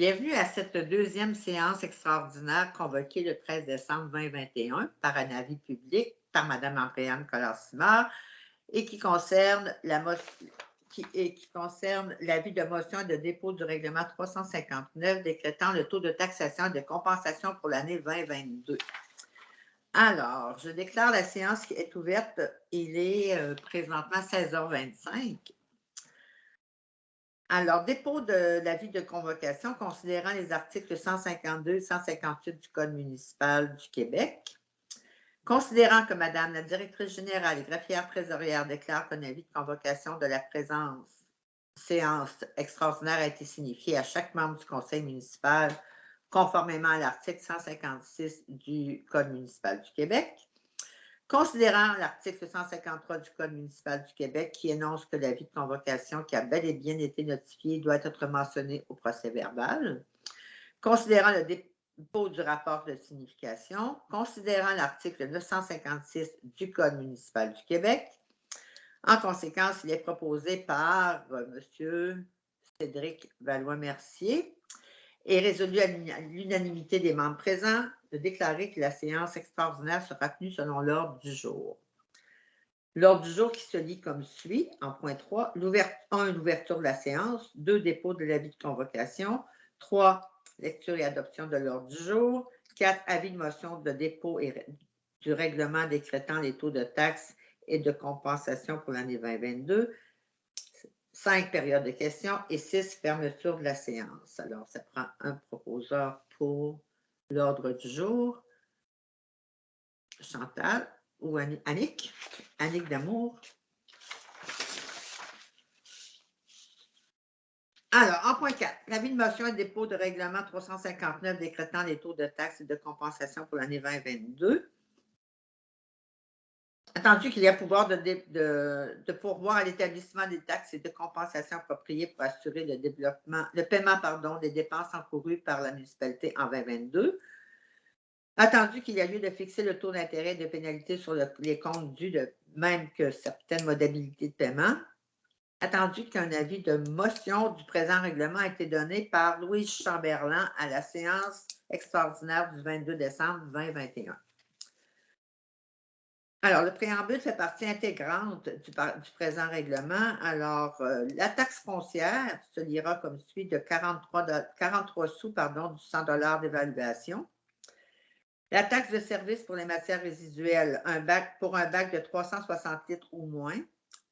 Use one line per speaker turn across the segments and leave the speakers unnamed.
Bienvenue à cette deuxième séance extraordinaire convoquée le 13 décembre 2021 par un avis public par Mme Andréane Collard-Simard et qui concerne l'avis de motion et de dépôt du règlement 359 décrétant le taux de taxation et de compensation pour l'année 2022. Alors, je déclare la séance qui est ouverte. Il est présentement 16h25. Alors, dépôt de l'avis de convocation considérant les articles 152 et 158 du Code municipal du Québec. Considérant que Madame la directrice générale et greffière trésorière déclare qu'un avis de convocation de la présente séance extraordinaire a été signifié à chaque membre du conseil municipal conformément à l'article 156 du Code municipal du Québec. Considérant l'article 153 du Code municipal du Québec qui énonce que l'avis de convocation qui a bel et bien été notifié doit être mentionné au procès-verbal. Considérant le dépôt du rapport de signification. Considérant l'article 956 du Code municipal du Québec. En conséquence, il est proposé par M. Cédric Valois-Mercier et résolu à l'unanimité des membres présents de déclarer que la séance extraordinaire sera tenue selon l'ordre du jour. L'ordre du jour qui se lit comme suit, en point 3, 1. L'ouverture de la séance, 2. Dépôt de l'avis de convocation, 3. Lecture et adoption de l'ordre du jour, 4. Avis de motion de dépôt du règlement décrétant les taux de taxes et de compensation pour l'année 2022, 5. Période de questions et 6. Fermeture de la séance. Alors, ça prend un proposeur pour l'ordre du jour. Chantal ou Annick? Annick Damour. Alors, en point 4, l'avis de motion et de dépôt de règlement 359 décrétant les taux de taxes et de compensation pour l'année 2022. Attendu qu'il y a pouvoir de pourvoir à l'établissement des taxes et de compensation appropriées pour assurer le paiement des dépenses encourues par la municipalité en 2022. Attendu qu'il y a lieu de fixer le taux d'intérêt et de pénalité sur les comptes dus de même que certaines modalités de paiement. Attendu qu'un avis de motion du présent règlement a été donné par Louise Chamberlain à la séance extraordinaire du 22 décembre 2021. Alors, le préambule fait partie intégrante du présent règlement. Alors, la taxe foncière se lira comme suit de 43 sous du 100 $ d'évaluation. La taxe de service pour les matières résiduelles, pour un bac de 360 litres ou moins.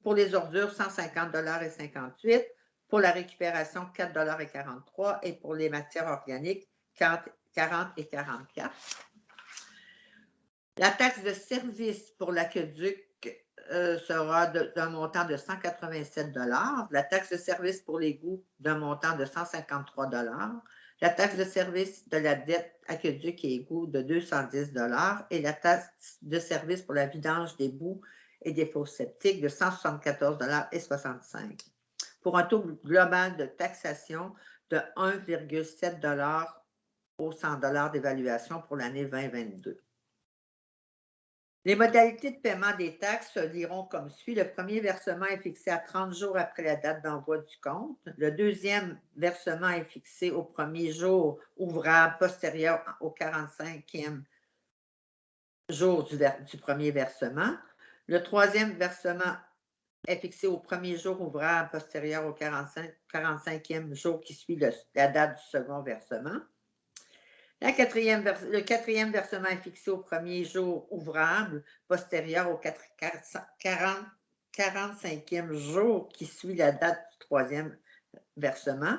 Pour les ordures, 150,58 $. Pour la récupération, 4,43 $ et pour les matières organiques, 40 et 44 $. La taxe de service pour l'aqueduc sera d'un montant de 187 $. La taxe de service pour l'égout d'un montant de 153 $. La taxe de service de la dette aqueduc et égout de 210 $ et la taxe de service pour la vidange des boues et des fosses septiques de 174,65 $ pour un taux global de taxation de 1,7 $ au 100 $ d'évaluation pour l'année 2022. Les modalités de paiement des taxes se liront comme suit. Le premier versement est fixé à 30 jours après la date d'envoi du compte. Le deuxième versement est fixé au premier jour ouvrable postérieur au 45e jour du premier versement. Le troisième versement est fixé au premier jour ouvrable postérieur au 45e jour qui suit la date du second versement. Le quatrième versement est fixé au premier jour ouvrable postérieur au 45e jour qui suit la date du troisième versement.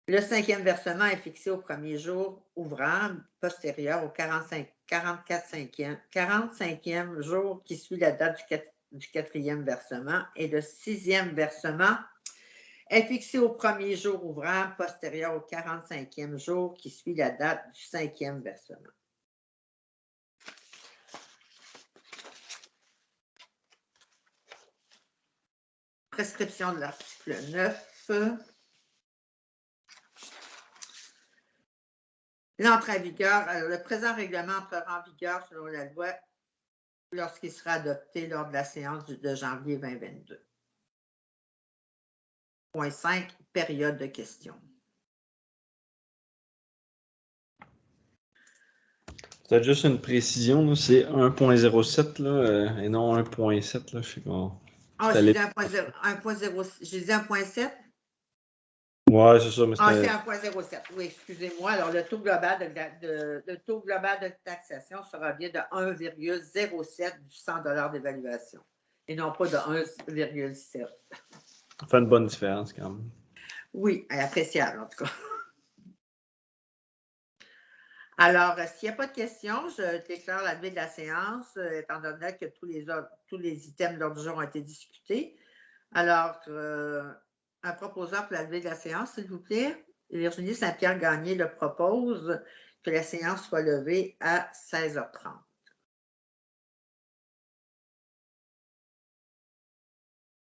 Le cinquième versement est fixé au premier jour ouvrable postérieur au 45e jour qui suit la date du quatrième versement. Et le sixième versement est fixé au premier jour ouvrable postérieur au 45e jour qui suit la date du cinquième versement. Prescription de l'article 9. L'entrée en vigueur, le présent règlement entrera en vigueur selon la loi lorsqu'il sera adopté lors de la séance de janvier 2022. Point 5, période de questions.
Peut-être juste une précision, c'est 1.07 là, et non 1.7. Là, je sais qu'on.
Ah, j'ai dit 1.0, j'ai dit 1.7?
Ouais, c'est ça, mais
Ah, c'est
c'était.
1.07. Oui, excusez-moi. Alors, le taux global de taxation sera bien de 1,07 du 100 d'évaluation et non pas de 1,7.
Ça fait une bonne différence quand même.
Oui, appréciable en tout cas. Alors, s'il n'y a pas de questions, je déclare la levée de la séance, étant donné que tous les items de l'ordre du jour ont été discutés. Alors, un proposeur pour la levée de la séance, s'il vous plaît. Virginie Saint-Pierre-Gagné le propose que la séance soit levée à 16h30.